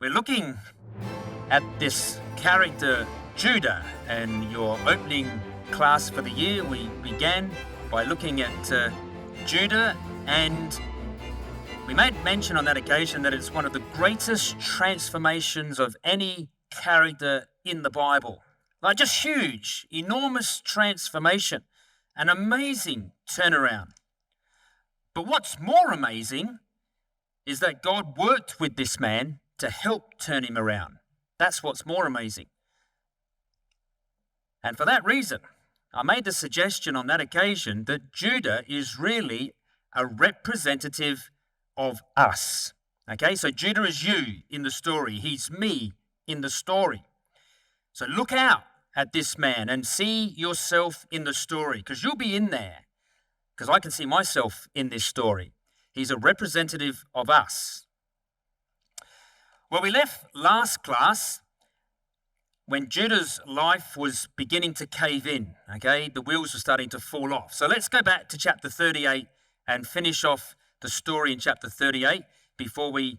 We're looking at this character, Judah, and your opening class for the year, we began by looking at Judah, and we made mention on that occasion that it's one of the greatest transformations of any character in the Bible. Like, just huge, enormous transformation, an amazing turnaround. But what's more amazing is that God worked with this man to help turn him around. That's what's more amazing. And for that reason, I made the suggestion on that occasion that Judah is really a representative of us. Okay, so Judah is you in the story. He's me in the story. So look out at this man and see yourself in the story, because you'll be in there, because I can see myself in this story. He's a representative of us. Well, we left last class when Judah's life was beginning to cave in, okay? The wheels were starting to fall off. So let's go back to chapter 38 and finish off the story in chapter 38 before we,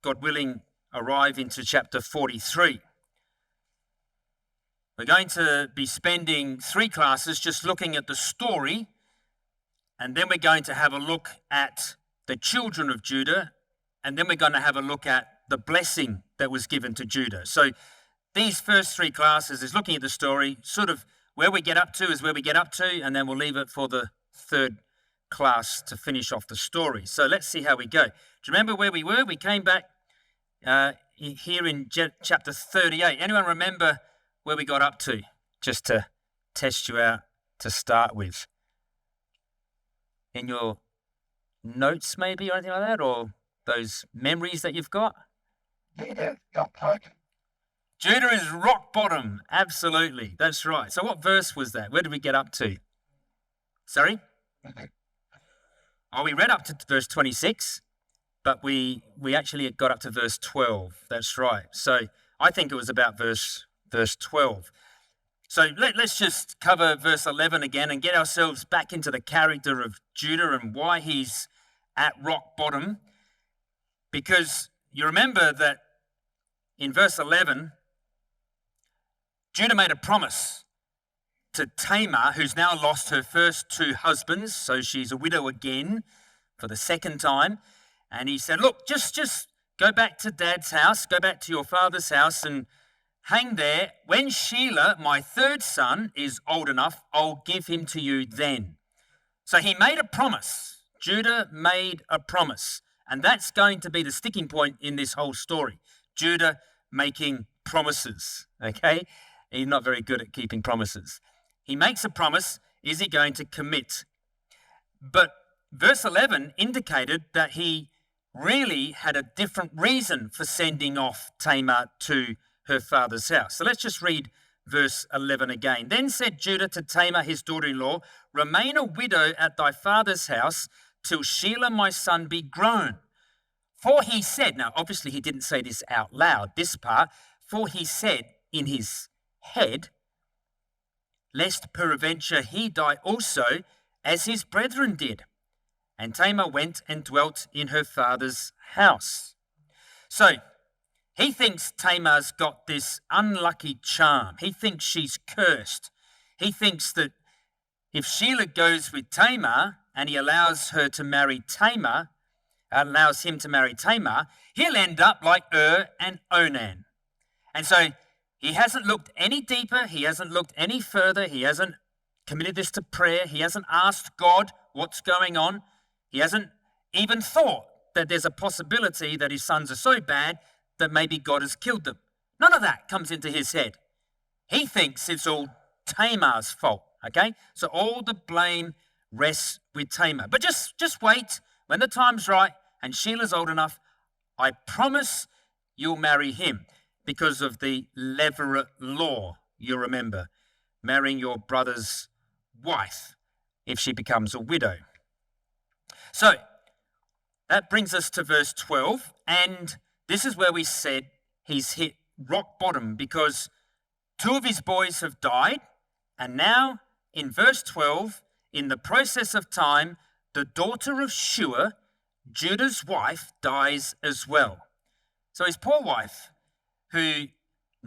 God willing, arrive into chapter 43. We're going to be spending 3 classes just looking at the story, and then we're going to have a look at the children of Judah, and then we're going to have a look at the blessing that was given to Judah. So these first 3 classes is looking at the story, sort of where we get up to is where we get up to, and then we'll leave it for the 3rd class to finish off the story. So let's see how we go. Do you remember where we were? We came back here in chapter 38. Anyone remember where we got up to? Just to test you out to start with. In your notes maybe or anything like that, or those memories that you've got? Judah is rock bottom. Absolutely. That's right. So what verse was that? Where did we get up to? Sorry? Oh, we read up to verse 26, but we actually got up to verse 12. That's right. So I think it was about verse 12. So let's just cover verse 11 again and get ourselves back into the character of Judah and why he's at rock bottom. Because you remember that in verse 11, Judah made a promise to Tamar, who's now lost her first 2 husbands, so she's a widow again for the 2nd time. And he said, look, just go back to Dad's house, go back to your father's house and hang there. When Sheila, my 3rd son, is old enough, I'll give him to you then. So he made a promise. Judah made a promise. And that's going to be the sticking point in this whole story. Judah making promises, okay? He's not very good at keeping promises. He makes a promise. Is he going to commit? But verse 11 indicated that he really had a different reason for sending off Tamar to her father's house. So let's just read verse 11 again. Then said Judah to Tamar, his daughter-in-law, remain a widow at thy father's house till Sheila my son be grown. For he said, now obviously he didn't say this out loud, this part, for he said in his head, lest peradventure he die also, as his brethren did. And Tamar went and dwelt in her father's house. So he thinks Tamar's got this unlucky charm. He thinks she's cursed. He thinks that if Sheila goes with Tamar and he allows him to marry Tamar, he'll end up like and Onan. And so he hasn't looked any deeper. He hasn't looked any further. He hasn't committed this to prayer. He hasn't asked God what's going on. He hasn't even thought that there's a possibility that his sons are so bad that maybe God has killed them. None of that comes into his head. He thinks it's all Tamar's fault, okay? So all the blame rests with Tamar. But just wait. When the time's right and Sheila's old enough, I promise you'll marry him because of the levirate law, you remember, marrying your brother's wife if she becomes a widow. So that brings us to verse 12, and this is where we said he's hit rock bottom because 2 of his boys have died, and now in verse 12, in the process of time, the daughter of Shua, Judah's wife, dies as well. So his poor wife, who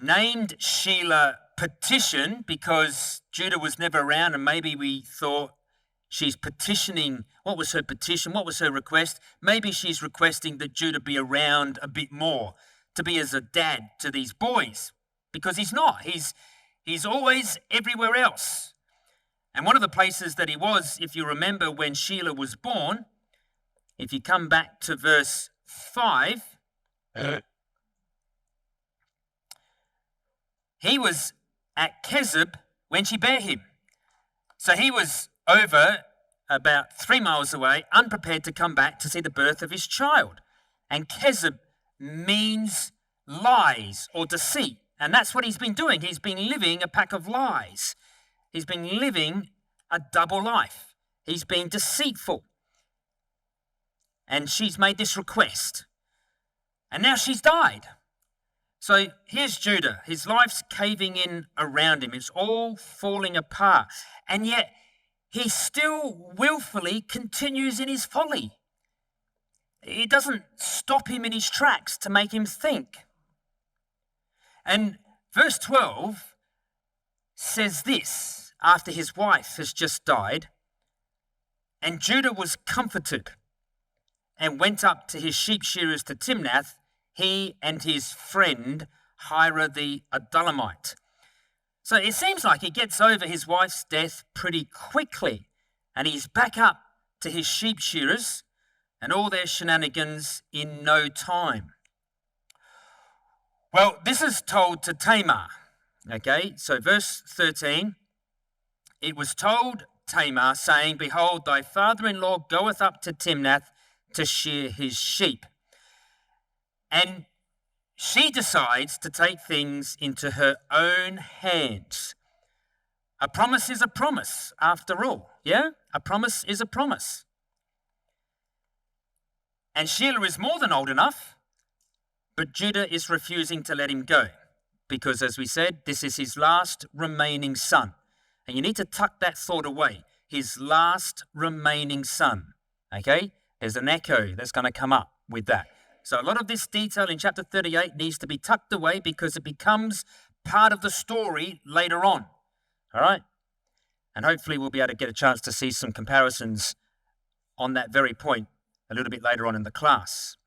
named Sheila Petition because Judah was never around, and maybe we thought she's petitioning. What was her petition? What was her request? Maybe she's requesting that Judah be around a bit more, to be as a dad to these boys, because he's not. He's always everywhere else. And one of the places that he was, if you remember when Sheila was born, if you come back to verse 5, he was at Kezib when she bare him. So he was over about 3 miles away, unprepared to come back to see the birth of his child. And Kezib means lies or deceit. And that's what he's been doing. He's been living a pack of lies. He's been living a double life. He's been deceitful. And she's made this request. And now she's died. So here's Judah. His life's caving in around him. It's all falling apart. And yet he still willfully continues in his folly. It doesn't stop him in his tracks to make him think. And verse 12 says this, after his wife has just died, and Judah was comforted and went up to his sheep shearers to Timnath, he and his friend Hira the Adullamite. So it seems like he gets over his wife's death pretty quickly, and he's back up to his sheep shearers and all their shenanigans in no time. Well, this is told to Tamar, okay? So verse 13, it was told Tamar, saying, Behold, thy father-in-law goeth up to Timnath to shear his sheep. And she decides to take things into her own hands. A promise is a promise, after all, yeah? A promise is a promise. And Sheila is more than old enough, but Judah is refusing to let him go because, as we said, this is his last remaining son. And you need to tuck that thought away. His last remaining son, okay? There's an echo that's going to come up with that. So a lot of this detail in chapter 38 needs to be tucked away because it becomes part of the story later on, all right? And hopefully we'll be able to get a chance to see some comparisons on that very point a little bit later on in the class.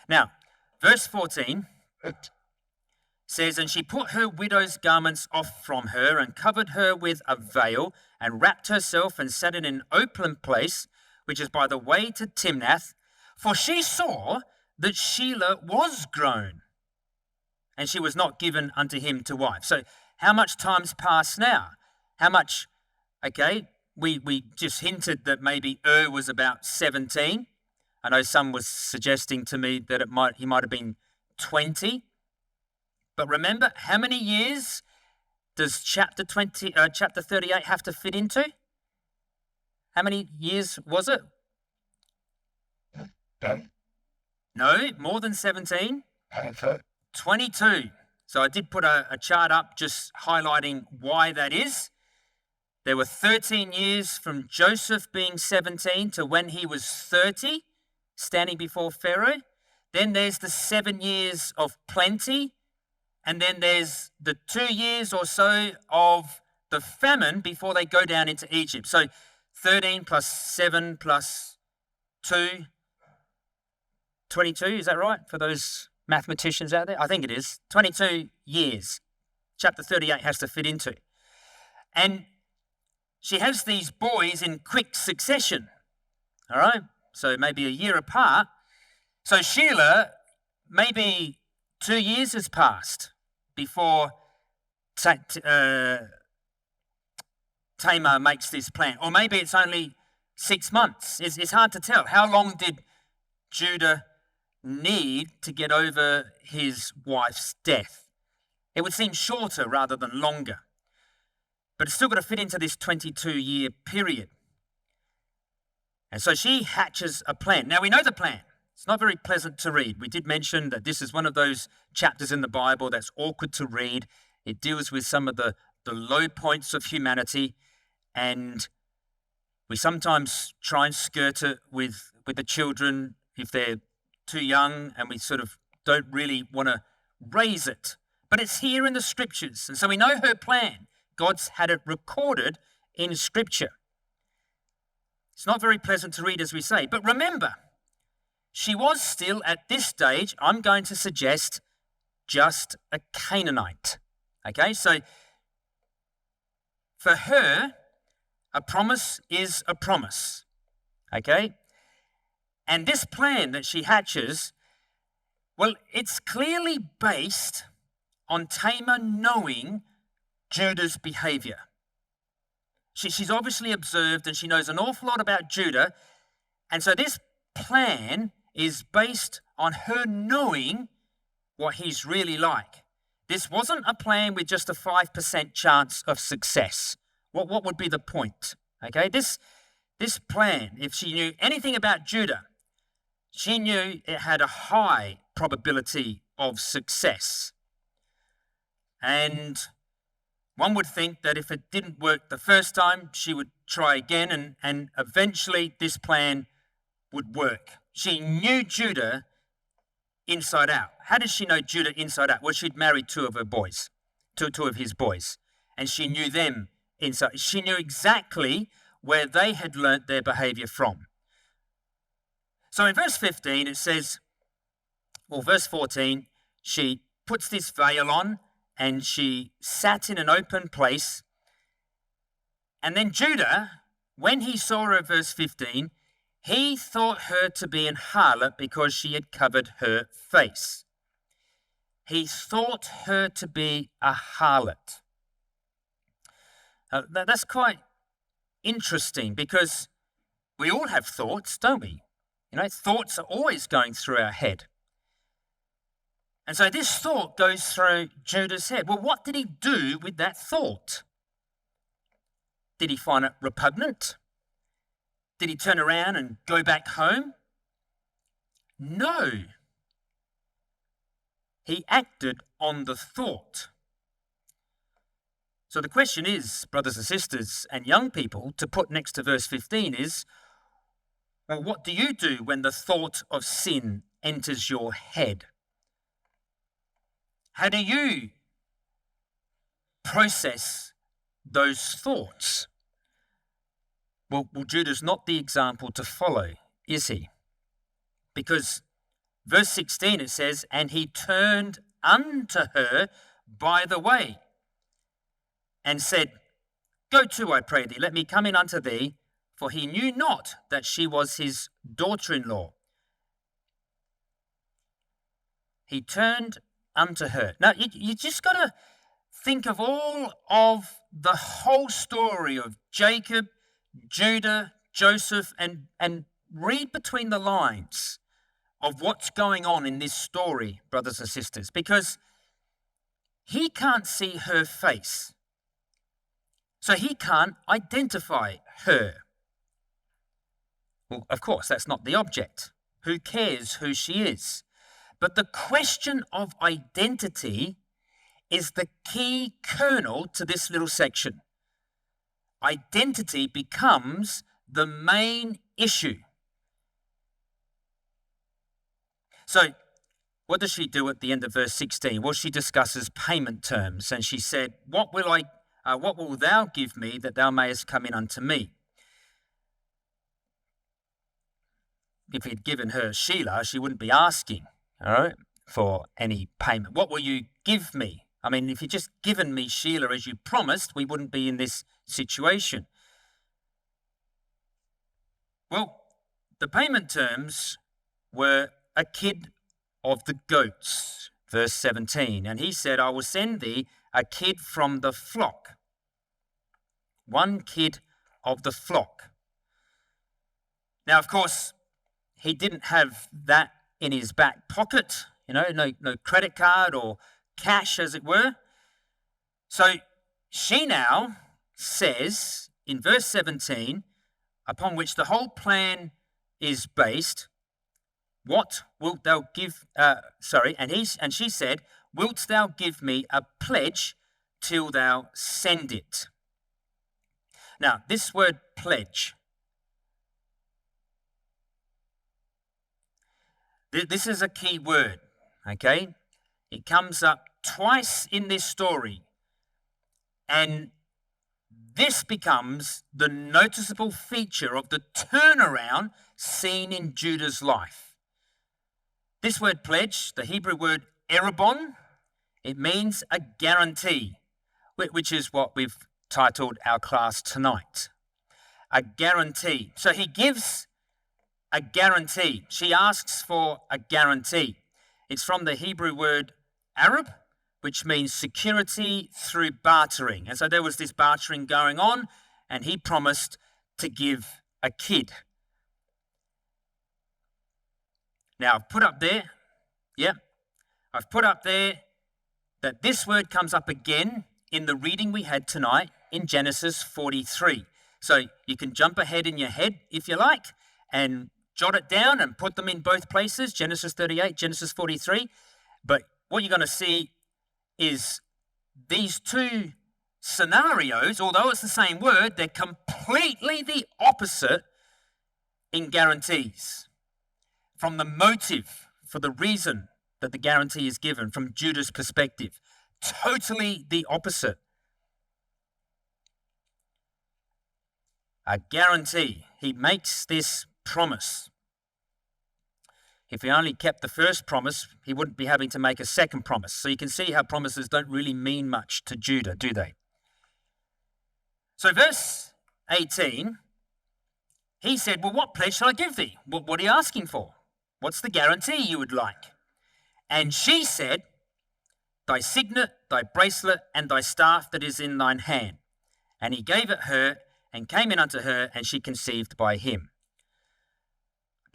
Now, verse 14 says, And she put her widow's garments off from her and covered her with a veil and wrapped herself and sat in an open place, which is by the way to Timnath, for she saw that Sheila was grown, and she was not given unto him to wife. So how much time's passed now? How much, okay, we just hinted that maybe was about 17. I know some was suggesting to me that he might have been 20. But remember, how many years does chapter 38 have to fit into? How many years was it? No, more than 17. 22. So I did put a chart up just highlighting why that is. There were 13 years from Joseph being 17 to when he was 30, standing before Pharaoh. Then there's the 7 years of plenty. And then there's the 2 years or so of the famine before they go down into Egypt. So 13 plus 7 plus 2, 22, is that right? For those mathematicians out there? I think it is. 22 years. Chapter 38 has to fit into. And she has these boys in quick succession. All right? So maybe a year apart. So Sheila, maybe 2 years has passed before Tamar makes this plan. Or maybe it's only 6 months. It's hard to tell. How long did Judah need to get over his wife's death? It would seem shorter rather than longer. But it's still got to fit into this 22-year period. And so she hatches a plan. Now, we know the plan. It's not very pleasant to read. We did mention that this is one of those chapters in the Bible that's awkward to read. It deals with some of the low points of humanity, and we sometimes try and skirt it with the children if they're too young, and we sort of don't really want to raise it. But it's here in the scriptures. And so we know her plan. God's had it recorded in scripture. It's not very pleasant to read, as we say. But remember, she was still at this stage, I'm going to suggest, just a Canaanite. Okay, so for her, a promise is a promise. Okay? And this plan that she hatches, well, it's clearly based on Tamar knowing Judah's behavior. She's obviously observed and she knows an awful lot about Judah. And so this plan is based on her knowing what he's really like. This wasn't a plan with just a 5% chance of success. What would be the point? Okay, this plan, if she knew anything about Judah, she knew it had a high probability of success. And one would think that if it didn't work the first time, she would try again and eventually this plan would work. She knew Judah inside out. How did she know Judah inside out? Well, she'd married two of his boys, and she knew them inside. She knew exactly where they had learnt their behavior from. So in verse 15, it says, well, verse 14, she puts this veil on and she sat in an open place. And then Judah, when he saw her, verse 15, he thought her to be an harlot because she had covered her face. He thought her to be a harlot. That's quite interesting because we all have thoughts, don't we? You know, thoughts are always going through our head. And so this thought goes through Judah's head. Well, what did he do with that thought? Did he find it repugnant? Did he turn around and go back home? No. He acted on the thought. So the question is, brothers and sisters and young people, to put next to verse 15 is, well, what do you do when the thought of sin enters your head? How do you process those thoughts? Well, Judah's not the example to follow, is he? Because verse 16 it says, and he turned unto her by the way and said, go to, I pray thee, let me come in unto thee, for he knew not that she was his daughter-in-law. He turned unto her. Now, you just got to think of all of the whole story of Jacob, Judah, Joseph, and read between the lines of what's going on in this story, brothers and sisters, because he can't see her face. So he can't identify her. Well, of course, that's not the object. Who cares who she is? But the question of identity is the key kernel to this little section. Identity becomes the main issue. So, what does she do at the end of verse 16? Well, she discusses payment terms, and she said, what will thou give me that thou mayest come in unto me? If he'd given her Shelah, she wouldn't be asking, all right, for any payment. What will you give me? I mean, if you'd just given me Shelah as you promised, we wouldn't be in this situation. Well, the payment terms were a kid of the goats, verse 17. And he said, I will send thee a kid from the flock. One kid of the flock. Now, of course, he didn't have that in his back pocket, no credit card or cash, as it were. So she now says in verse 17, upon which the whole plan is based, what wilt thou give, and she said, wilt thou give me a pledge till thou send it? Now, this word pledge, this is a key word, okay? It comes up twice in this story. And this becomes the noticeable feature of the turnaround seen in Judah's life. This word pledge, the Hebrew word erabon, it means a guarantee, which is what we've titled our class tonight. A guarantee. So he gives a guarantee. She asks for a guarantee. It's from the Hebrew word Arab, which means security through bartering. And so there was this bartering going on, and he promised to give a kid. Now, I've put up there that this word comes up again in the reading we had tonight in Genesis 43. So you can jump ahead in your head if you like and jot it down and put them in both places, Genesis 38, Genesis 43. But what you're going to see is these two scenarios, although it's the same word, they're completely the opposite in guarantees. From the motive, for the reason that the guarantee is given, from Judah's perspective, totally the opposite. A guarantee. He makes this promise. If he only kept the first promise, he wouldn't be having to make a second promise. So you can see how promises don't really mean much to Judah, do they? So verse 18, he said, well, what pledge shall I give thee? What are you asking for? What's the guarantee you would like? And she said, thy signet, thy bracelet, and thy staff that is in thine hand. And he gave it her, and came in unto her, and she conceived by him.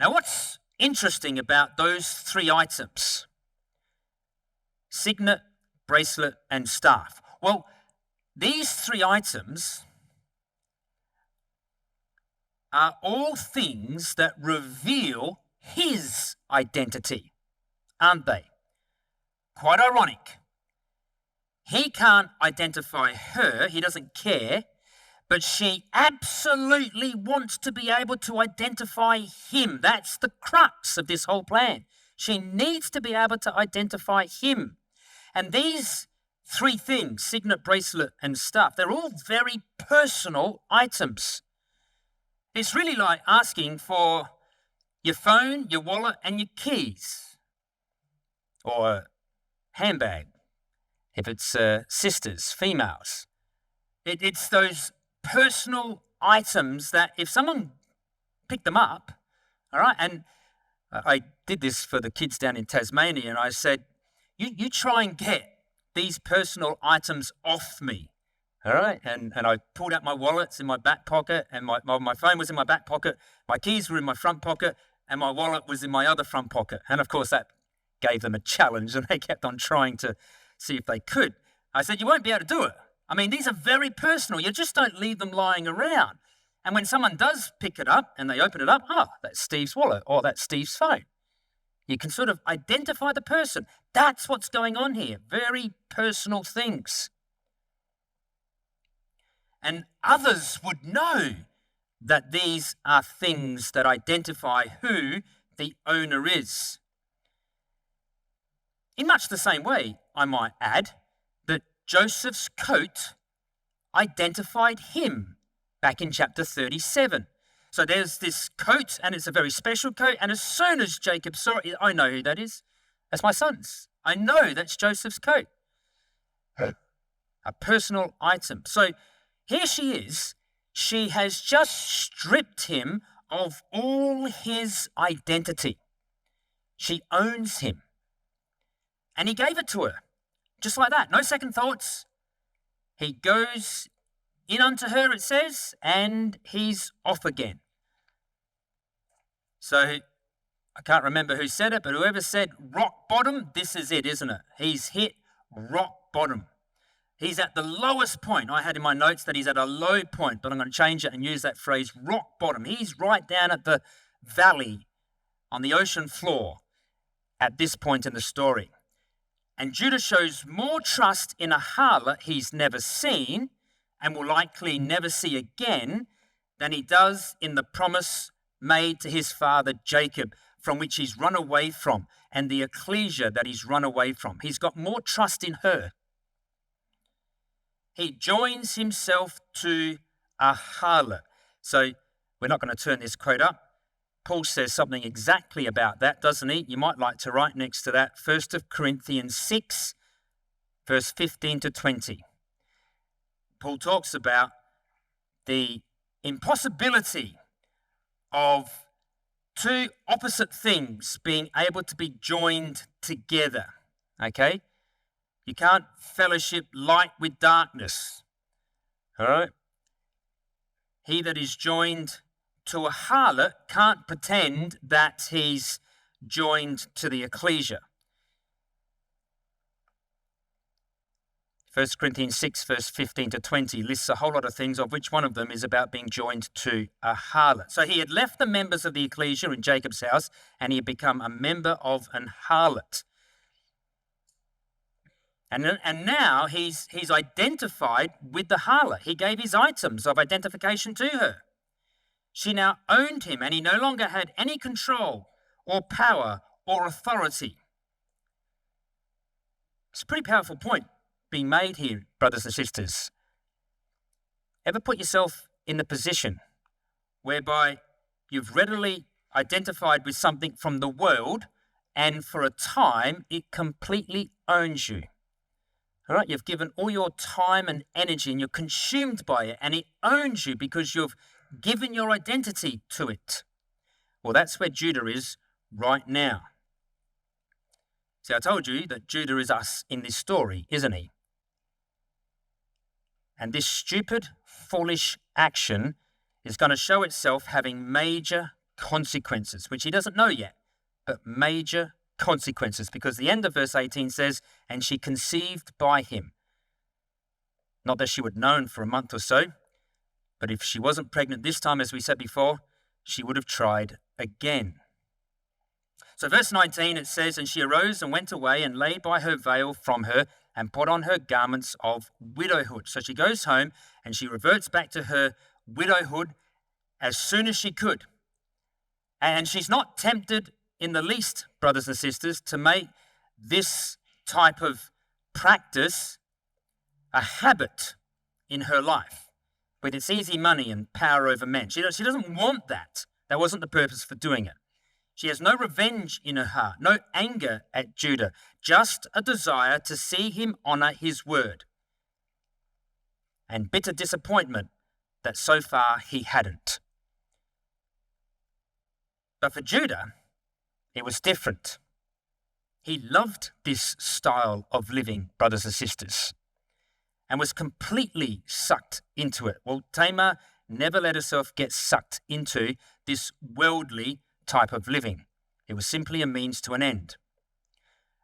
Now what's interesting about those three items? Signet, bracelet, and staff. Well, these three items are all things that reveal his identity, aren't they? Quite ironic. He can't identify her, he doesn't care, but she absolutely wants to be able to identify him. That's the crux of this whole plan. She needs to be able to identify him. And these three things, signet, bracelet, and staff, they're all very personal items. It's really like asking for your phone, your wallet, and your keys. Or a handbag, if it's sisters, females. It's those personal items that if someone picked them up, all right, and I did this for the kids down in Tasmania, and I said, you try and get these personal items off me, all right? And I pulled out my wallets in my back pocket, and my phone was in my back pocket, my keys were in my front pocket, and my wallet was in my other front pocket. And of course, that gave them a challenge, and they kept on trying to see if they could. I said, you won't be able to do it. I mean, these are very personal. You just don't leave them lying around. And when someone does pick it up and they open it up, oh, that's Steve's wallet or that's Steve's phone. You can sort of identify the person. That's what's going on here. Very personal things. And others would know that these are things that identify who the owner is. In much the same way, I might add, that Joseph's coat identified him back in chapter 37. So there's this coat, and it's a very special coat, and as soon as Jacob saw it, I know who that is. That's my son's. I know that's Joseph's coat. A personal item. So here she is. She has just stripped him of all his identity. She owns him. And he gave it to her, just like that. No second thoughts. He goes in unto her, it says, and he's off again. So I can't remember who said it, but whoever said rock bottom, this is it, isn't it? He's hit rock bottom. He's at the lowest point. I had in my notes that he's at a low point, but I'm going to change it and use that phrase, rock bottom. He's right down at the valley on the ocean floor at this point in the story. And Judah shows more trust in a harlot he's never seen and will likely never see again than he does in the promise made to his father Jacob. from which he's run away from and the ecclesia that he's run away from. He's got more trust in her. He joins himself to a harlot. So we're not going to turn this quote up. Paul says something exactly about that, doesn't he? You might like to write next to that 1 Corinthians 6, verse 15 to 20. Paul talks about the impossibility of two opposite things being able to be joined together, okay? You can't fellowship light with darkness, all right? He that is joined to a harlot can't pretend that he's joined to the ecclesia. 1 Corinthians 6, verse 15 to 20 lists a whole lot of things, of which one of them is about being joined to a harlot. So he had left the members of the ecclesia in Jacob's house, and he had become a member of an harlot. And now he's identified with the harlot. He gave his items of identification to her. She now owned him, and he no longer had any control or power or authority. It's a pretty powerful point being made here, brothers and sisters. Ever put yourself in the position whereby you've readily identified with something from the world, and for a time it completely owns you? All right, you've given all your time and energy and you're consumed by it, and it owns you because you've given your identity to it. Well, that's where Judah is right now. See, I told you that Judah is us in this story, isn't he? And this stupid, foolish action is going to show itself having major consequences, which he doesn't know yet, but major consequences, because the end of verse 18 says, and she conceived by him. Not that she would known for a month or so, but if she wasn't pregnant this time, as we said before, she would have tried again. So verse 19, it says, and she arose and went away and laid by her veil from her and put on her garments of widowhood. So she goes home and she reverts back to her widowhood as soon as she could. And she's not tempted in the least, brothers and sisters, to make this type of practice a habit in her life, with its easy money and power over men. She doesn't want that. That wasn't the purpose for doing it. She has no revenge in her heart, no anger at Judah, just a desire to see him honor his word, and bitter disappointment that so far he hadn't. But for Judah, it was different. He loved this style of living, brothers and sisters, and was completely sucked into it. Well, Tamar never let herself get sucked into this worldly type of living. It was simply a means to an end.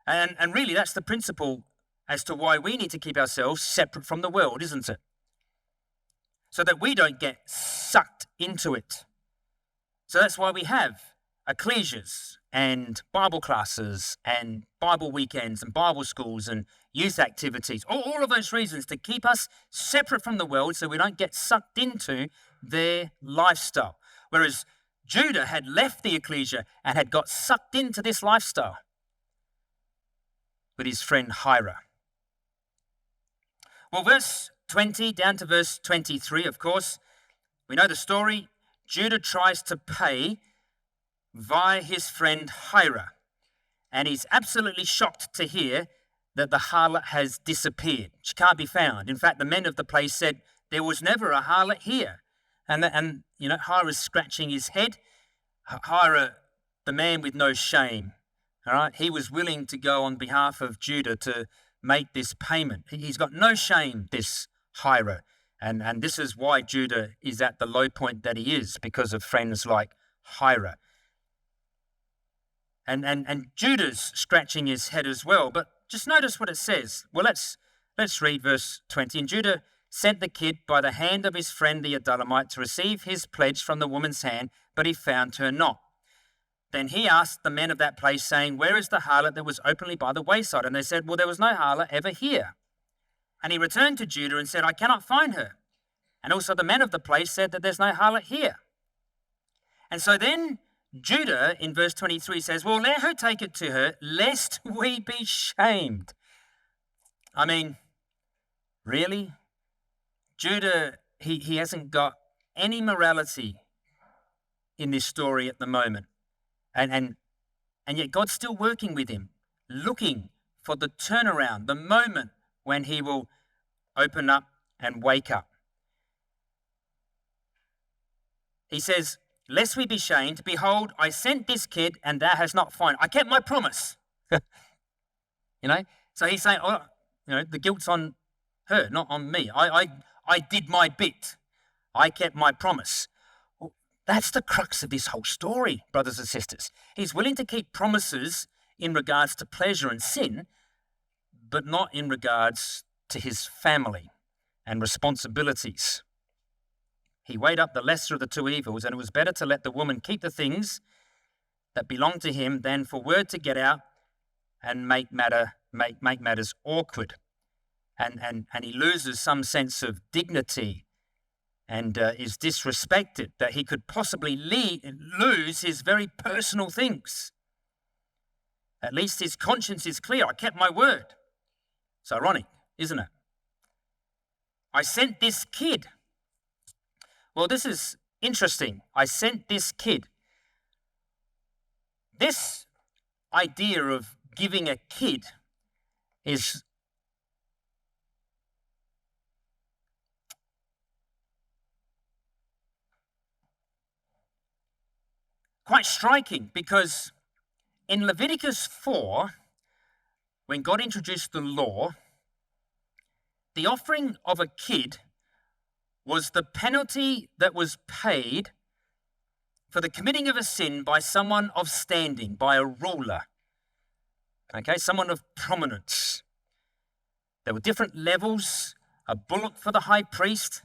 And really, that's the principle as to why we need to keep ourselves separate from the world, isn't it? So that we don't get sucked into it. So that's why we have ecclesias and Bible classes and Bible weekends and Bible schools and youth activities. All of those reasons to keep us separate from the world so we don't get sucked into their lifestyle. Whereas Judah had left the ecclesia and had got sucked into this lifestyle with his friend Hira. Well, verse 20 down to verse 23, of course, we know the story. Judah tries to pay via his friend Hira, and he's absolutely shocked to hear that the harlot has disappeared. She can't be found. In fact, the men of the place said, there was never a harlot here. And you know, Hira's scratching his head. Hira, the man with no shame, all right, he was willing to go on behalf of Judah to make this payment. He's got no shame, this Hira. And this is why Judah is at the low point that he is, because of friends like Hira. And Judah's scratching his head as well. But just notice what it says. Well, let's read verse 20. And Judah sent the kid by the hand of his friend the Adullamite to receive his pledge from the woman's hand, but he found her not. Then he asked the men of that place, saying, where is the harlot that was openly by the wayside? And they said, well, there was no harlot ever here. And he returned to Judah and said, I cannot find her. And also the men of the place said that there's no harlot here. And so then Judah in verse 23 says, well, let her take it to her, lest we be shamed. I mean, really? Judah, he hasn't got any morality in this story at the moment. And yet God's still working with him, looking for the turnaround, the moment when he will open up and wake up. He says, lest we be shamed, behold, I sent this kid and thou hast not found. I kept my promise. So he's saying, oh, the guilt's on her, not on me. I did my bit. I kept my promise. Well, that's the crux of this whole story, brothers and sisters. He's willing to keep promises in regards to pleasure and sin, but not in regards to his family and responsibilities. He weighed up the lesser of the two evils, and it was better to let the woman keep the things that belonged to him than for word to get out and make matters awkward. And he loses some sense of dignity and is disrespected that he could possibly lose his very personal things. At least his conscience is clear. I kept my word. It's ironic, isn't it? I sent this kid. Well, this is interesting. I sent this kid. This idea of giving a kid is quite striking, because in Leviticus 4, when God introduced the law, the offering of a kid was the penalty that was paid for the committing of a sin by someone of standing, by a ruler, someone of prominence. There were different levels, a bullock for the high priest,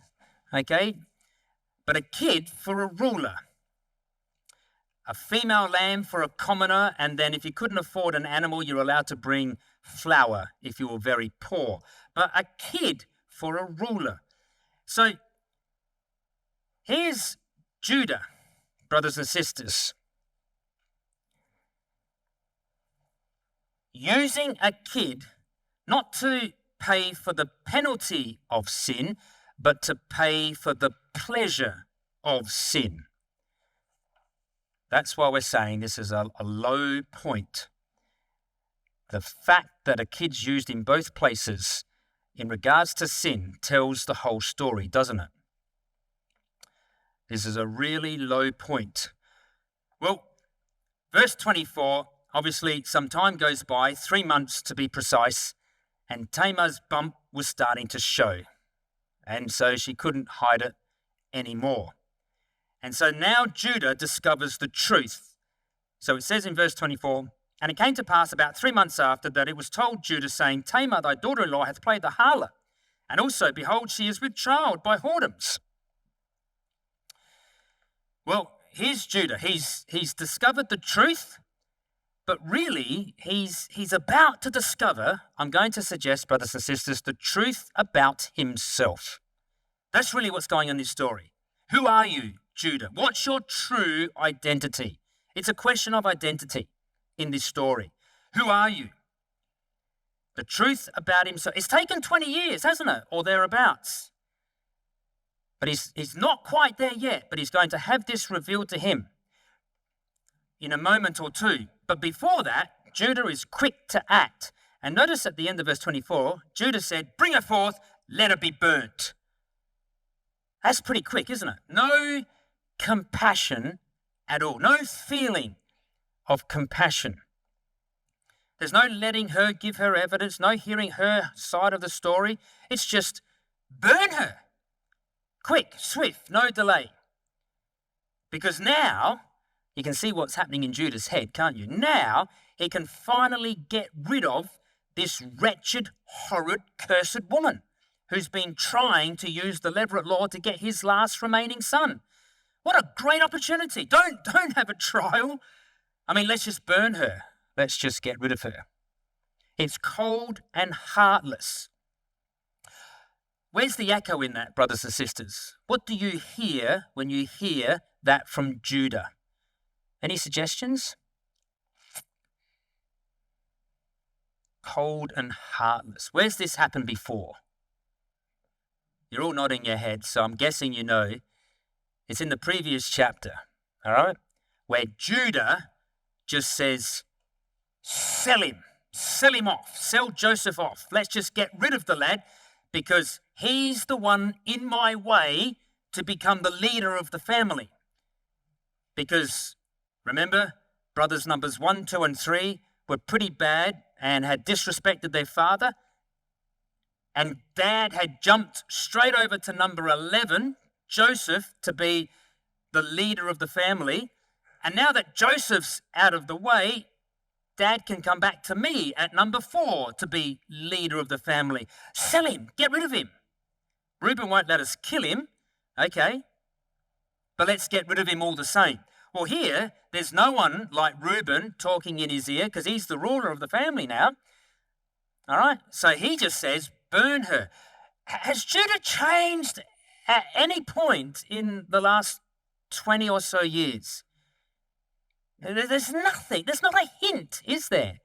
but a kid for a ruler. A female lamb for a commoner, and then if you couldn't afford an animal, you're allowed to bring flour if you were very poor. But a kid for a ruler. So here's Judah, brothers and sisters, using a kid not to pay for the penalty of sin, but to pay for the pleasure of sin. That's why we're saying this is a low point. The fact that a kid's used in both places in regards to sin tells the whole story, doesn't it? This is a really low point. Well, verse 24, obviously some time goes by, 3 months to be precise, and Tamar's bump was starting to show. And so she couldn't hide it anymore. And so now Judah discovers the truth. So it says in verse 24, and it came to pass about 3 months after that it was told Judah, saying, Tamar, thy daughter-in-law, hath played the harlot, and also, behold, she is with child by whoredoms. Well, here's Judah. He's discovered the truth, but really he's about to discover, I'm going to suggest, brothers and sisters, the truth about himself. That's really what's going on in this story. Who are you, Judah? What's your true identity? It's a question of identity in this story. Who are you? The truth about himself. It's taken 20 years, hasn't it? Or thereabouts. But he's not quite there yet, but he's going to have this revealed to him in a moment or two. But before that, Judah is quick to act. And notice at the end of verse 24, Judah said, bring her forth, let her be burnt. That's pretty quick, isn't it? No compassion at all. No feeling of compassion. There's no letting her give her evidence, no hearing her side of the story. It's just burn her. Quick, swift, no delay. Because now, you can see what's happening in Judah's head, can't you? Now, he can finally get rid of this wretched, horrid, cursed woman who's been trying to use the Levirate law to get his last remaining son. What a great opportunity. Don't have a trial. I mean, let's just burn her. Let's just get rid of her. It's cold and heartless. Where's the echo in that, brothers and sisters? What do you hear when you hear that from Judah? Any suggestions? Cold and heartless. Where's this happened before? You're all nodding your head, so I'm guessing you know. It's in the previous chapter, all right? Where Judah just says, sell him off, sell Joseph off. Let's just get rid of the lad because he's the one in my way to become the leader of the family. Because, remember, brothers numbers 1, 2, and 3 were pretty bad and had disrespected their father. And Dad had jumped straight over to number 11, Joseph, to be the leader of the family. And now that Joseph's out of the way, Dad can come back to me at number 4 to be leader of the family. Sell him, get rid of him. Reuben won't let us kill him, okay, but let's get rid of him all the same. Well, here, there's no one like Reuben talking in his ear because he's the ruler of the family now. All right, so he just says, burn her. Has Judah changed at any point in the last 20 or so years? There's nothing, there's not a hint, is there,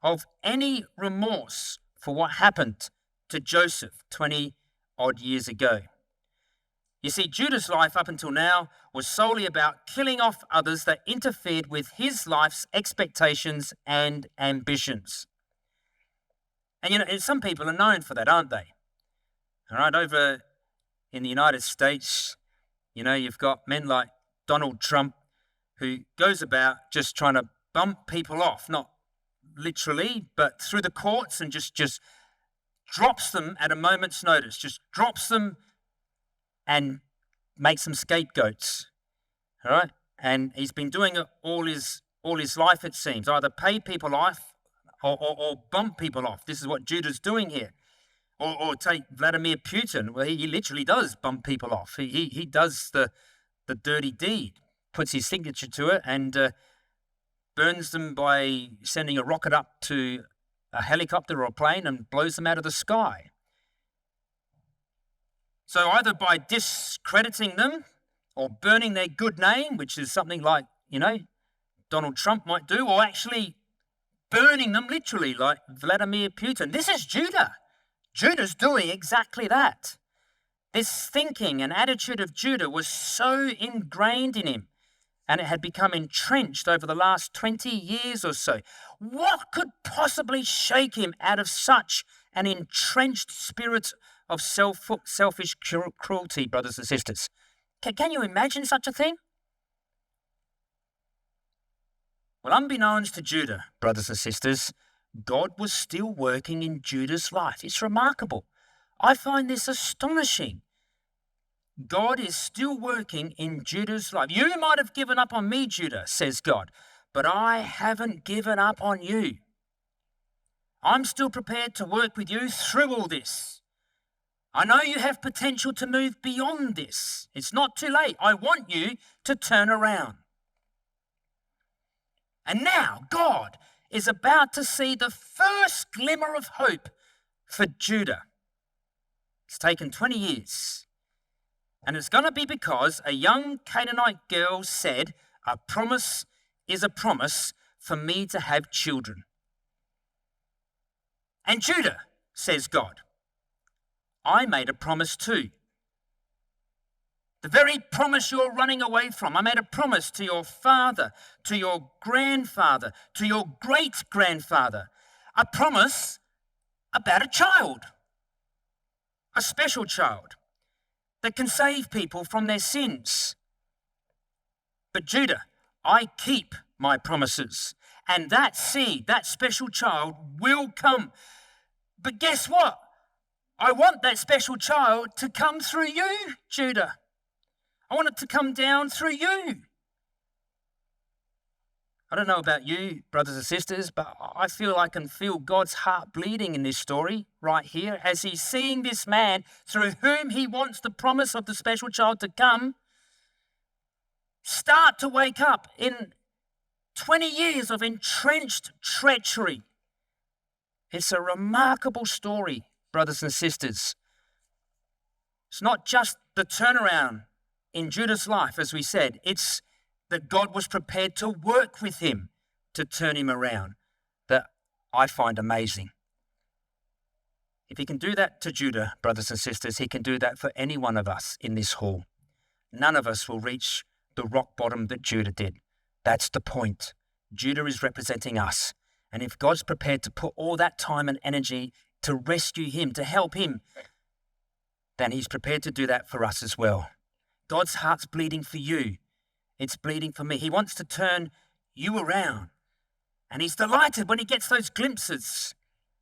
of any remorse for what happened to Joseph 20 odd years ago. You see, Judah's life up until now was solely about killing off others that interfered with his life's expectations and ambitions. And you know, some people are known for that, aren't they? All right, over in the United States, you know, you've got men like Donald Trump who goes about just trying to bump people off, not literally, but through the courts and just drops them at a moment's notice, just drops them and makes them scapegoats, all right? And he's been doing it all his life, it seems, either pay people off or bump people off. This is what Judah's doing here. Or take Vladimir Putin. Well, he literally does bump people off. He does the dirty deed, puts his signature to it, and burns them by sending a rocket up to a helicopter or a plane and blows them out of the sky. So either by discrediting them or burning their good name, which is something like, you know, Donald Trump might do, or actually burning them literally like Vladimir Putin. This is Judah. Judah's doing exactly that. This thinking and attitude of Judah was so ingrained in him, and it had become entrenched over the last 20 years or so. What could possibly shake him out of such an entrenched spirit of selfish cruelty, brothers and sisters? Can you imagine such a thing? Well, unbeknownst to Judah, brothers and sisters, God was still working in Judah's life. It's remarkable. I find this astonishing. God is still working in Judah's life. You might have given up on me, Judah, says God, but I haven't given up on you. I'm still prepared to work with you through all this. I know you have potential to move beyond this. It's not too late. I want you to turn around. And now God is about to see the first glimmer of hope for Judah. It's taken 20 years. And it's going to be because a young Canaanite girl said, a promise is a promise for me to have children. And Judah, says God, I made a promise too. The very promise you're running away from. I made a promise to your father, to your grandfather, to your great-grandfather. A promise about a child, a special child that can save people from their sins. But Judah, I keep my promises, and that seed, that special child will come. But guess what? I want that special child to come through you, Judah. I want it to come down through you. I don't know about you, brothers and sisters, but I feel I can feel God's heart bleeding in this story right here as he's seeing this man through whom he wants the promise of the special child to come start to wake up in 20 years of entrenched treachery. It's a remarkable story, brothers and sisters. It's not just the turnaround in Judah's life, as we said. It's that God was prepared to work with him to turn him around, that I find amazing. If he can do that to Judah, brothers and sisters, he can do that for any one of us in this hall. None of us will reach the rock bottom that Judah did. That's the point. Judah is representing us. And if God's prepared to put all that time and energy to rescue him, to help him, then he's prepared to do that for us as well. God's heart's bleeding for you. It's bleeding for me. He wants to turn you around. And he's delighted when he gets those glimpses,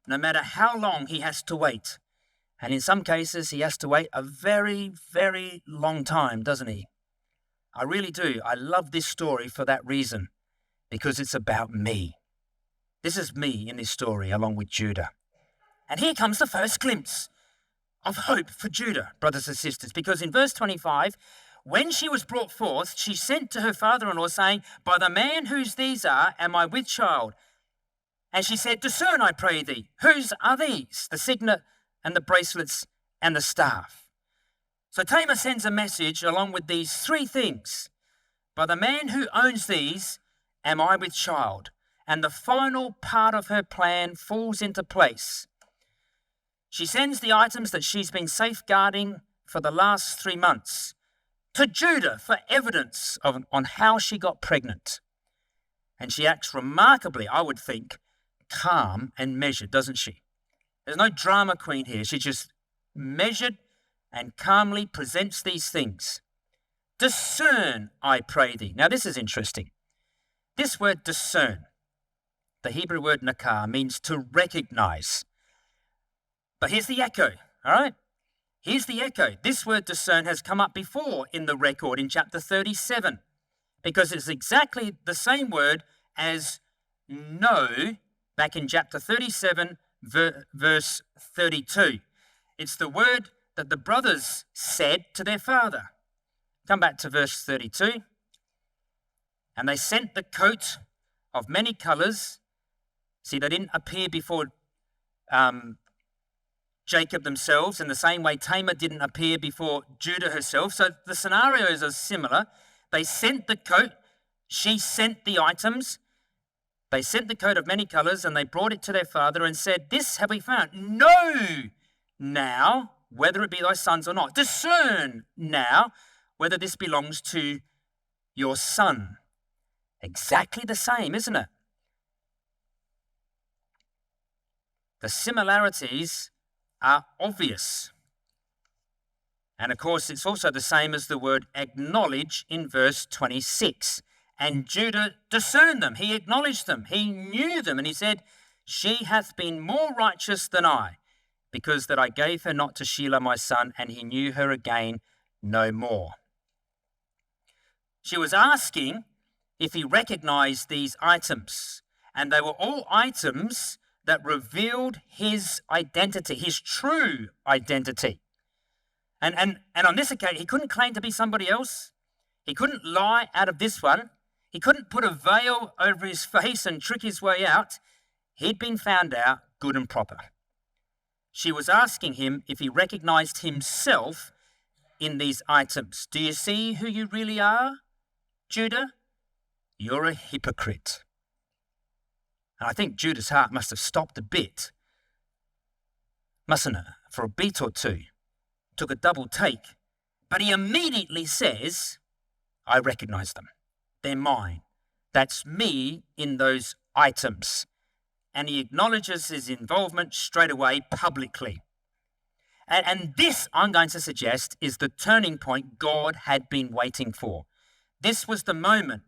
no matter how long he has to wait. And in some cases, he has to wait a very, very long time, doesn't he? I really do. I love this story for that reason, because it's about me. This is me in this story, along with Judah. And here comes the first glimpse of hope for Judah, brothers and sisters, because in verse 25, when she was brought forth, she sent to her father-in-law, saying, "By the man whose these are, am I with child?" And she said, "Discern, I pray thee, whose are these, the signet and the bracelets and the staff?" So Tamar sends a message along with these three things. By the man who owns these, am I with child? And the final part of her plan falls into place. She sends the items that she's been safeguarding for the last 3 months to Judah for evidence on how she got pregnant. And she acts remarkably, I would think, calm and measured, doesn't she? There's no drama queen here. She just measured and calmly presents these things. Discern, I pray thee. Now this is interesting. This word discern, the Hebrew word nakar, means to recognize. But here's the echo, all right? Here's the echo. This word discern has come up before in the record in chapter 37, because it's exactly the same word as know back in chapter 37, verse 32. It's the word that the brothers said to their father. Come back to verse 32. And they sent the coat of many colors. See, they didn't appear before Jacob themselves in the same way Tamar didn't appear before Judah herself. So the scenarios are similar. They sent the coat. She sent the items. They sent the coat of many colors, and they brought it to their father and said, "This have we found. Know now whether it be thy son's or not. Discern now whether this belongs to your son." Exactly the same, isn't it? The similarities are obvious. And of course, it's also the same as the word acknowledge in verse 26. And Judah discerned them. He acknowledged them. He knew them. And he said, "She hath been more righteous than I, because that I gave her not to Shelah my son, and he knew her again no more." She was asking if he recognized these items. And they were all items that revealed his identity, his true identity. And on this occasion, he couldn't claim to be somebody else. He couldn't lie out of this one. He couldn't put a veil over his face and trick his way out. He'd been found out good and proper. She was asking him if he recognized himself in these items. "Do you see who you really are, Judah? You're a hypocrite." And I think Judah's heart must have stopped a bit, mustn't it? For a beat or two. Took a double take. But he immediately says, "I recognize them. They're mine. That's me in those items." And he acknowledges his involvement straight away publicly. And this, I'm going to suggest, is the turning point God had been waiting for. This was the moment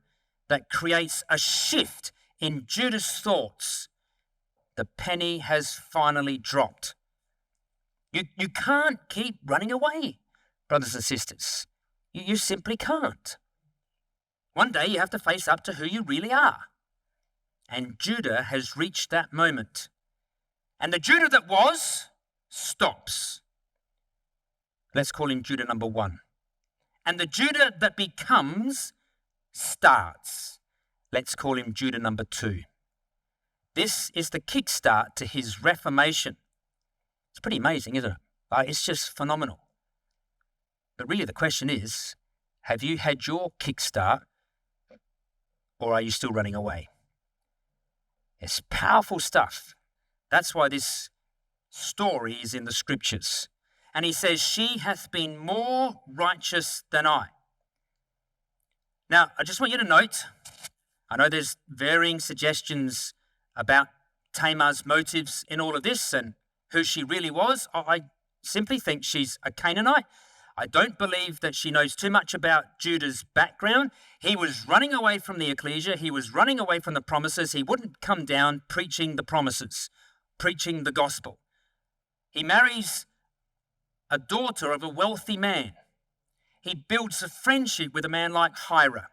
that creates a shift in Judah's thoughts. The penny has finally dropped. You can't keep running away, brothers and sisters. You simply can't. One day you have to face up to who you really are. And Judah has reached that moment. And the Judah that was stops. Let's call him Judah number 1. And the Judah that becomes starts. Let's call him Judah number 2. This is the kickstart to his reformation. It's pretty amazing, isn't it? It's just phenomenal. But really the question is, have you had your kickstart or are you still running away? It's powerful stuff. That's why this story is in the scriptures. And he says, she hath been more righteous than I. Now, I just want you to note, I know there's varying suggestions about Tamar's motives in all of this and who she really was. I simply think she's a Canaanite. I don't believe that she knows too much about Judah's background. He was running away from the ecclesia. He was running away from the promises. He wouldn't come down preaching the promises, preaching the gospel. He marries a daughter of a wealthy man. He builds a friendship with a man like Hira.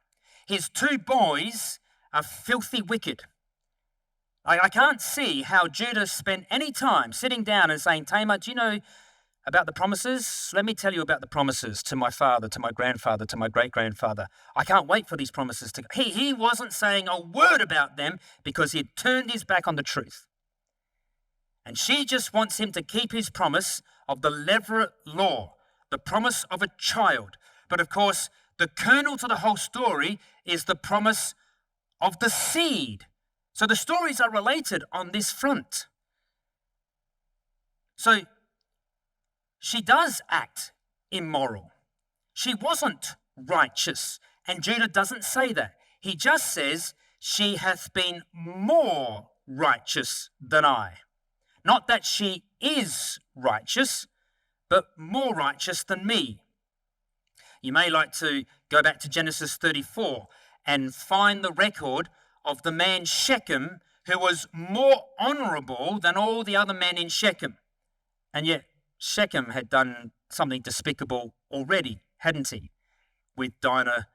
His 2 boys are filthy wicked. I can't see how Judah spent any time sitting down and saying, Tamar, do you know about the promises? Let me tell you about the promises to my father, to my grandfather, to my great-grandfather. I can't wait for these promises to go. He wasn't saying a word about them because he had turned his back on the truth. And she just wants him to keep his promise of the levirate law, the promise of a child. But of course, the kernel to the whole story is the promise of the seed. So the stories are related on this front. So she does act immoral. She wasn't righteous. And Judah doesn't say that. He just says, she hath been more righteous than I. Not that she is righteous, but more righteous than me. You may like to go back to Genesis 34 and find the record of the man Shechem, who was more honorable than all the other men in Shechem. And yet Shechem had done something despicable already, hadn't he? With Dinah,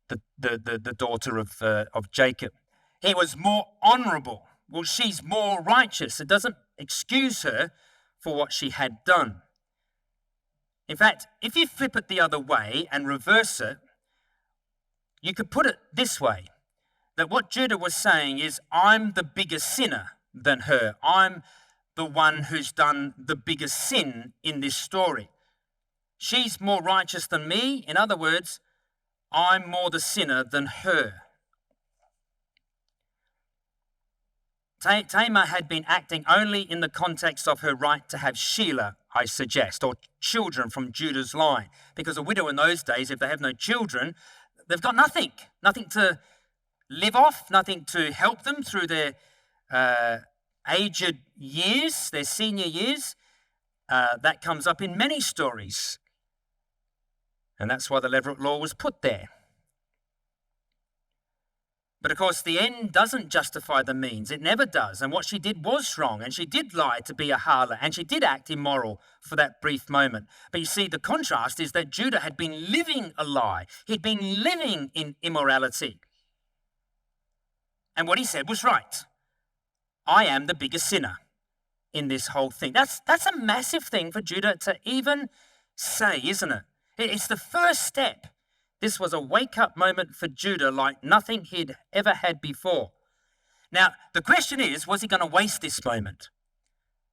the daughter of Jacob. He was more honorable. Well, she's more righteous. It doesn't excuse her for what she had done. In fact, if you flip it the other way and reverse it, you could put it this way, that what Judah was saying is, I'm the bigger sinner than her. I'm the one who's done the biggest sin in this story. She's more righteous than me. In other words, I'm more the sinner than her. Tamar had been acting only in the context of her right to have Shelah, I suggest, or children from Judah's line. Because a widow in those days, if they have no children, they've got nothing to live off, nothing to help them through their aged years, their senior years. That comes up in many stories. And that's why the levirate law was put there. But of course, the end doesn't justify the means. It never does. And what she did was wrong. And she did lie to be a harlot. And she did act immoral for that brief moment. But you see, the contrast is that Judah had been living a lie. He'd been living in immorality. And what he said was right. I am the biggest sinner in this whole thing. That's a massive thing for Judah to even say, isn't it? It's the first step. This was a wake-up moment for Judah like nothing he'd ever had before. Now, the question is, was he going to waste this moment?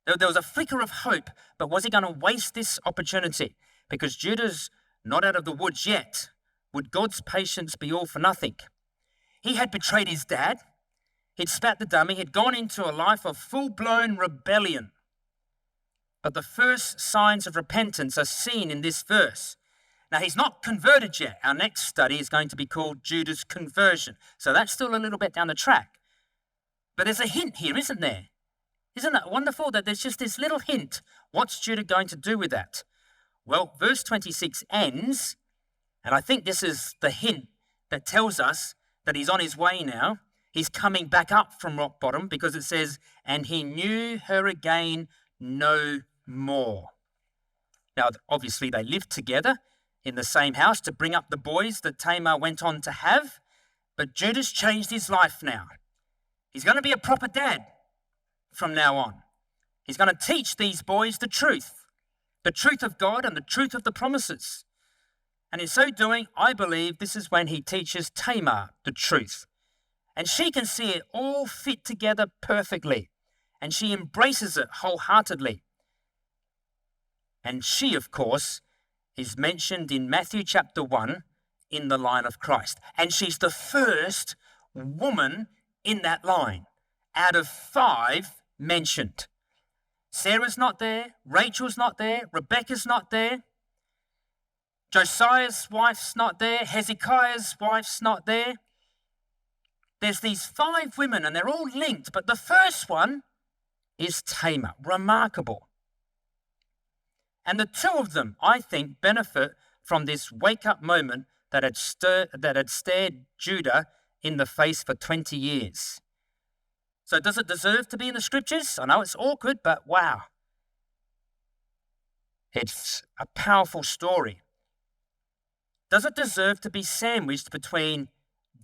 There was a flicker of hope, but was he going to waste this opportunity? Because Judah's not out of the woods yet. Would God's patience be all for nothing? He had betrayed his dad. He'd spat the dummy. He'd gone into a life of full-blown rebellion. But the first signs of repentance are seen in this verse. Now, he's not converted yet. Our next study is going to be called Judah's conversion. So that's still a little bit down the track. But there's a hint here, isn't there? Isn't it wonderful that there's just this little hint? What's Judah going to do with that? Well, verse 26 ends, and I think this is the hint that tells us that he's on his way now. He's coming back up from rock bottom because it says, and he knew her again no more. Now, obviously, they lived together in the same house to bring up the boys that Tamar went on to have. But Judah's changed his life now. He's going to be a proper dad from now on. He's going to teach these boys the truth of God and the truth of the promises. And in so doing, I believe this is when he teaches Tamar the truth. And she can see it all fit together perfectly. And she embraces it wholeheartedly. And she, of course, is mentioned in Matthew chapter 1 in the line of Christ. And she's the first woman in that line out of 5 mentioned. Sarah's not there, Rachel's not there, Rebecca's not there, Josiah's wife's not there, Hezekiah's wife's not there. There's these 5 women and they're all linked, but the first one is Tamar. Remarkable. And the 2 of them, I think, benefit from this wake-up moment that had stared Judah in the face for 20 years. So does it deserve to be in the scriptures? I know it's awkward, but wow. It's a powerful story. Does it deserve to be sandwiched between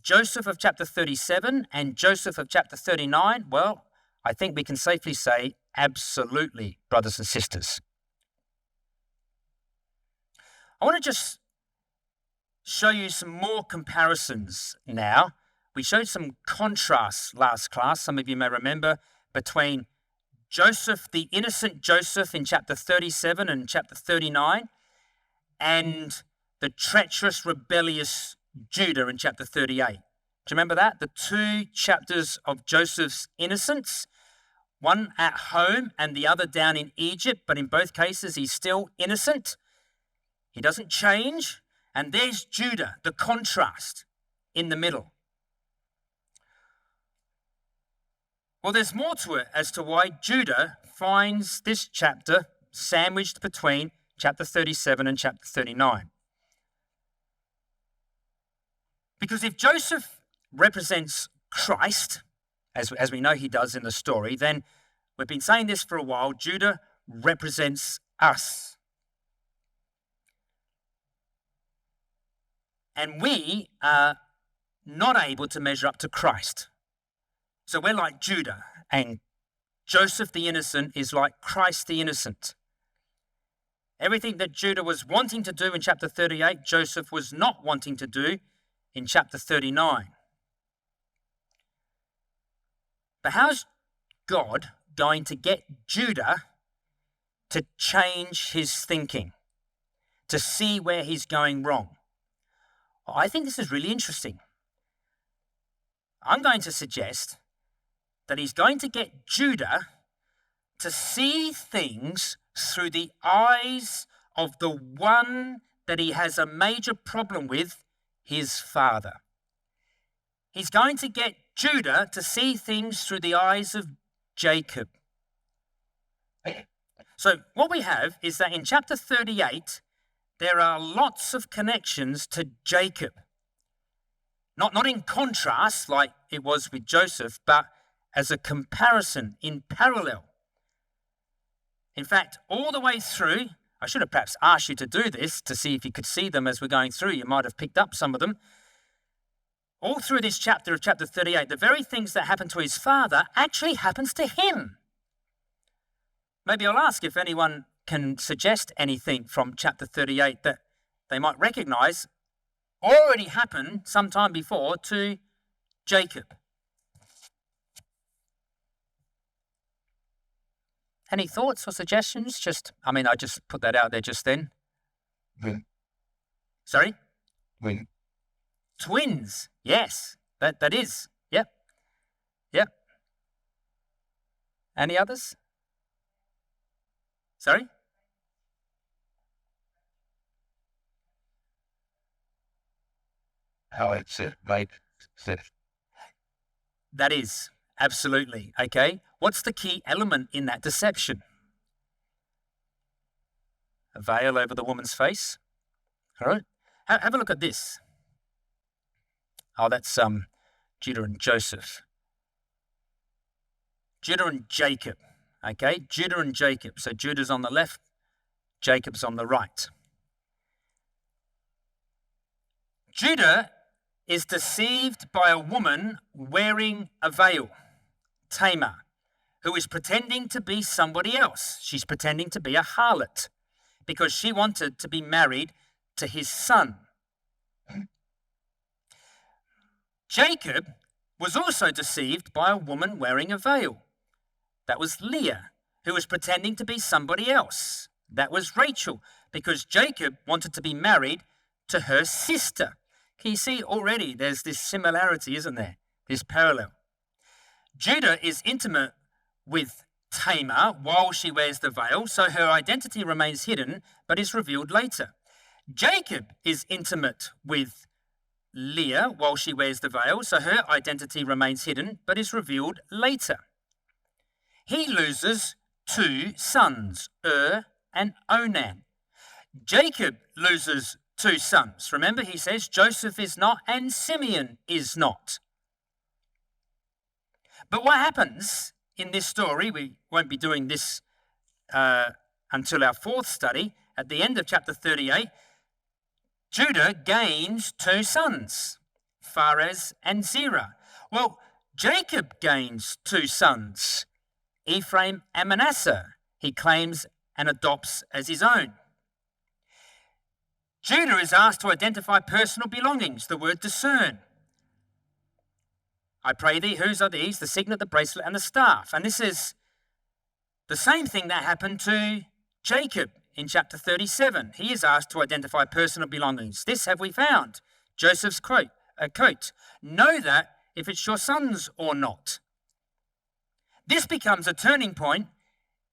Joseph of chapter 37 and Joseph of chapter 39? Well, I think we can safely say absolutely, brothers and sisters. I want to just show you some more comparisons now. We showed some contrasts last class, some of you may remember, between Joseph, the innocent Joseph in chapter 37 and chapter 39, and the treacherous, rebellious Judah in chapter 38. Do you remember that? The 2 chapters of Joseph's innocence, one at home and the other down in Egypt, but in both cases he's still innocent. He doesn't change. And there's Judah, the contrast in the middle. Well, there's more to it as to why Judah finds this chapter sandwiched between chapter 37 and chapter 39. Because if Joseph represents Christ, as we know he does in the story, then we've been saying this for a while, Judah represents us. And we are not able to measure up to Christ. So we're like Judah, and Joseph the innocent is like Christ the innocent. Everything that Judah was wanting to do in chapter 38, Joseph was not wanting to do in chapter 39. But how's God going to get Judah to change his thinking, to see where he's going wrong? I think this is really interesting. I'm going to suggest that he's going to get Judah to see things through the eyes of the one that he has a major problem with, his father. He's going to get Judah to see things through the eyes of Jacob. So what we have is that in chapter 38, there are lots of connections to Jacob. Not in contrast like it was with Joseph, but as a comparison in parallel. In fact, all the way through, I should have perhaps asked you to do this to see if you could see them as we're going through. You might have picked up some of them. All through this chapter of chapter 38, the very things that happened to his father actually happens to him. Maybe I'll ask if anyone can suggest anything from chapter 38 that they might recognize already happened sometime before to Jacob. Any thoughts or suggestions? I just put that out there just then. Twin. Sorry? Twin. Twins. Yes, that is. Yep. Any others? Sorry? How it's made. That is, absolutely. Okay. What's the key element in that deception? A veil over the woman's face. All right. Have a look at this. Oh, that's Judah and Joseph. Judah and Jacob. Okay, Judah and Jacob. So Judah's on the left, Jacob's on the right. Judah is deceived by a woman wearing a veil, Tamar, who is pretending to be somebody else. She's pretending to be a harlot because she wanted to be married to his son. Jacob was also deceived by a woman wearing a veil. That was Leah, who was pretending to be somebody else. That was Rachel, because Jacob wanted to be married to her sister. Can you see already there's this similarity, isn't there, this parallel. Judah is intimate with Tamar while she wears the veil, so her identity remains hidden but is revealed later. Jacob is intimate with Leah while she wears the veil, so her identity remains hidden but is revealed later. He loses 2 sons, and Onan. Jacob loses 2 sons. Remember, he says Joseph is not and Simeon is not. But what happens in this story, we won't be doing this until our 4th study, at the end of chapter 38, Judah gains 2 sons, Pharez and Zerah. Well, Jacob gains 2 sons, Ephraim and Manasseh. He claims and adopts as his own. Judah is asked to identify personal belongings, the word discern. I pray thee, whose are these? The signet, the bracelet, and the staff. And this is the same thing that happened to Jacob in chapter 37. He is asked to identify personal belongings. This have we found, Joseph's coat. Know that if it's your sons or not. This becomes a turning point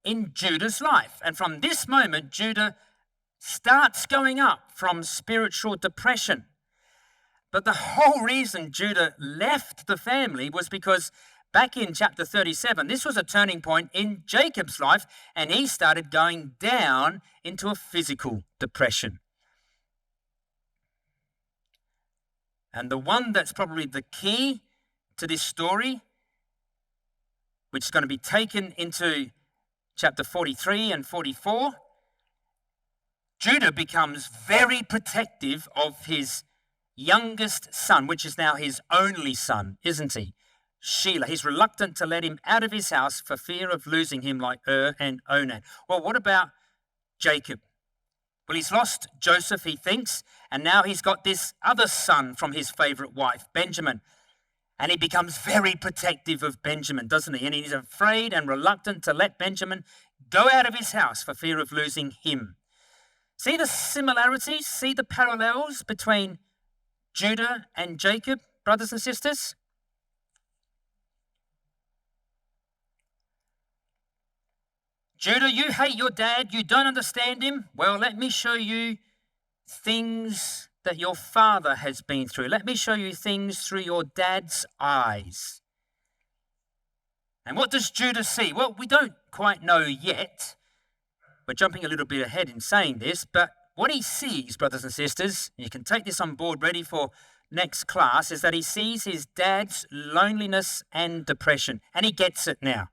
in Judah's life. And from this moment, Judah starts going up from spiritual depression. But the whole reason Judah left the family was because back in chapter 37, this was a turning point in Jacob's life, and he started going down into a physical depression. And the one that's probably the key to this story, which is going to be taken into chapter 43 and 44, Judah becomes very protective of his youngest son, which is now his only son, isn't he? Shelah. He's reluctant to let him out of his house for fear of losing him like and Onan. Well, what about Jacob? Well, he's lost Joseph, he thinks, and now he's got this other son from his favorite wife, Benjamin. And he becomes very protective of Benjamin, doesn't he? And he's afraid and reluctant to let Benjamin go out of his house for fear of losing him. See the similarities? See the parallels between Judah and Jacob, brothers and sisters? Judah, you hate your dad, you don't understand him. Well, let me show you things that your father has been through. Let me show you things through your dad's eyes. And what does Judah see? Well, we don't quite know yet. We're jumping a little bit ahead in saying this, but what he sees, brothers and sisters, you can take this on board ready for next class, is that he sees his dad's loneliness and depression, and he gets it now.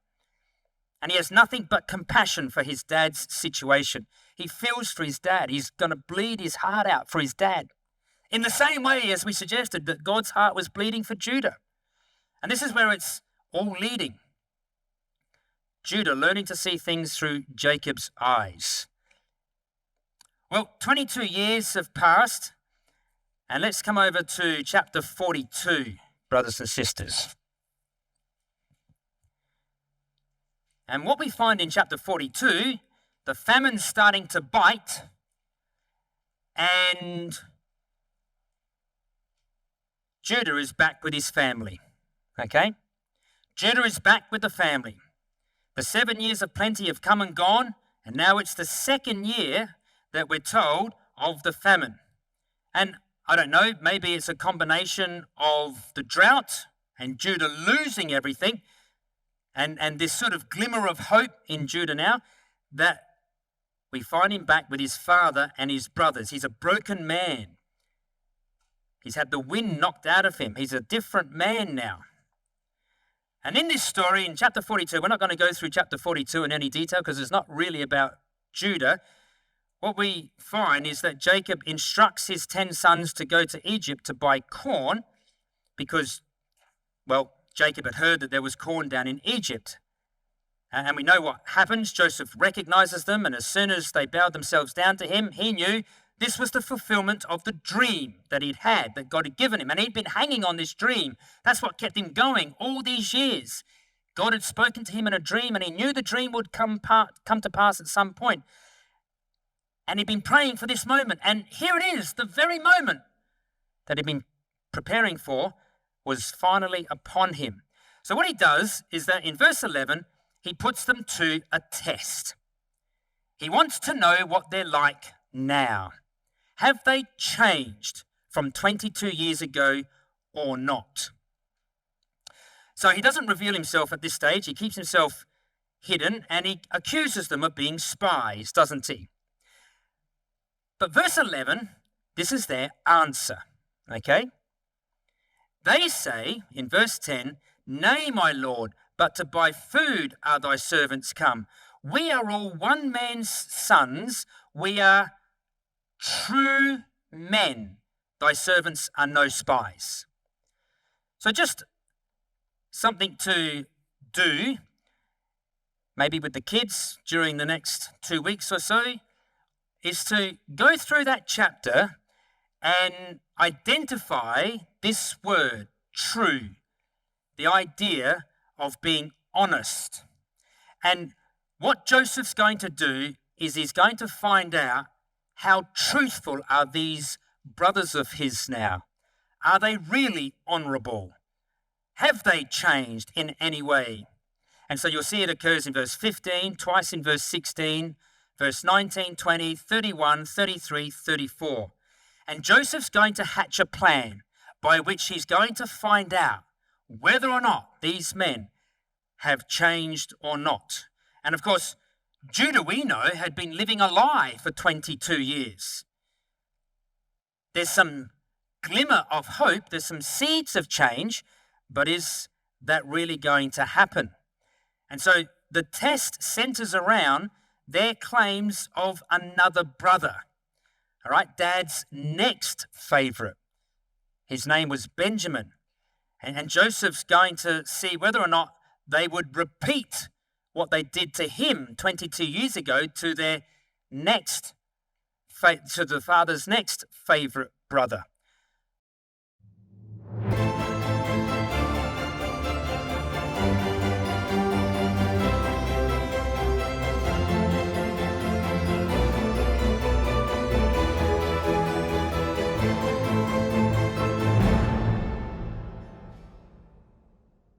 And he has nothing but compassion for his dad's situation. He feels for his dad. He's going to bleed his heart out for his dad. In the same way as we suggested that God's heart was bleeding for Judah. And this is where it's all leading. Judah learning to see things through Jacob's eyes. Well, 22 years have passed, and let's come over to chapter 42, brothers and sisters. And what we find in chapter 42, the famine's starting to bite, and Judah is back with his family, okay? Judah is back with the family. The 7 years of plenty have come and gone, and now it's the 2nd year that we're told of the famine. And I don't know, maybe it's a combination of the drought and Judah losing everything, and this sort of glimmer of hope in Judah now, that we find him back with his father and his brothers. He's a broken man. He's had the wind knocked out of him. He's a different man now. And in this story, in chapter 42, we're not going to go through chapter 42 in any detail because it's not really about Judah. What we find is that Jacob instructs his 10 sons to go to Egypt to buy corn because, well, Jacob had heard that there was corn down in Egypt. And we know what happens. Joseph recognizes them, and as soon as they bowed themselves down to him, he knew this was the fulfillment of the dream that he'd had, that God had given him. And he'd been hanging on this dream. That's what kept him going all these years. God had spoken to him in a dream, and he knew the dream would come to pass at some point. And he'd been praying for this moment. And here it is, the very moment that he'd been preparing for. was finally upon him. So what he does is that in verse 11, he puts them to a test. He wants to know what they're like now. Have they changed from 22 years ago or not? So he doesn't reveal himself at this stage. He keeps himself hidden, and he accuses them of being spies, doesn't he? But verse 11, this is their answer, okay? They say, in verse 10, "Nay, my Lord, but to buy food are thy servants come. We are all one man's sons. We are true men. Thy servants are no spies." So just something to do, maybe with the kids during the next 2 weeks or so, is to go through that chapter and identify this word, true, the idea of being honest. And what Joseph's going to do is he's going to find out how truthful are these brothers of his now. Are they really honourable? Have they changed in any way? And so you'll see it occurs in verse 15, twice in verse 16, verse 19, 20, 31, 33, 34. And Joseph's going to hatch a plan by which he's going to find out whether or not these men have changed or not. And of course, Judah, we know, had been living a lie for 22 years. There's some glimmer of hope, there's some seeds of change, but is that really going to happen? And so the test centers around their claims of another brother. All right, Dad's next favorite. His name was Benjamin. And Joseph's going to see whether or not they would repeat what they did to him 22 years ago to their next, to the father's next favorite brother.